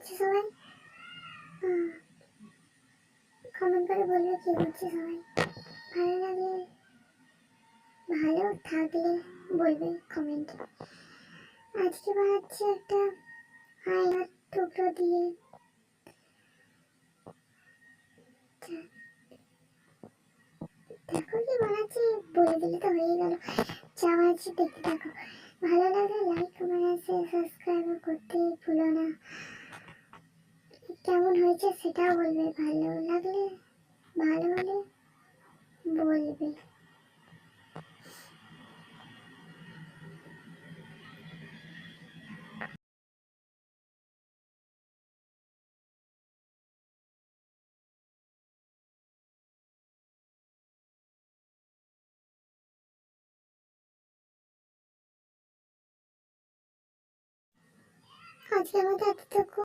করছে সবাই? কমেন্ট করে বলবে কি করছে সবাই। ভালো লাগলে, ভালো থাকলে বলবে কমেন্টে। আজকে বানাচ্ছি একটা আয়নার টুকরো দিয়ে। দেখো কি বানাচ্ছি, বলে দিলে তো হয়ে গেল। যা বানাচ্ছি দেখতে থাকো। ভালো লাগলে লাইক, কমেন্ট, শেয়ার, সাবস্ক্রাইব করতে ভুলো না। কেমন হয়েছে সেটাও বলবে। ভালো লাগলে, ভালো হলে বলবে। আজকের মতো এতটুকু।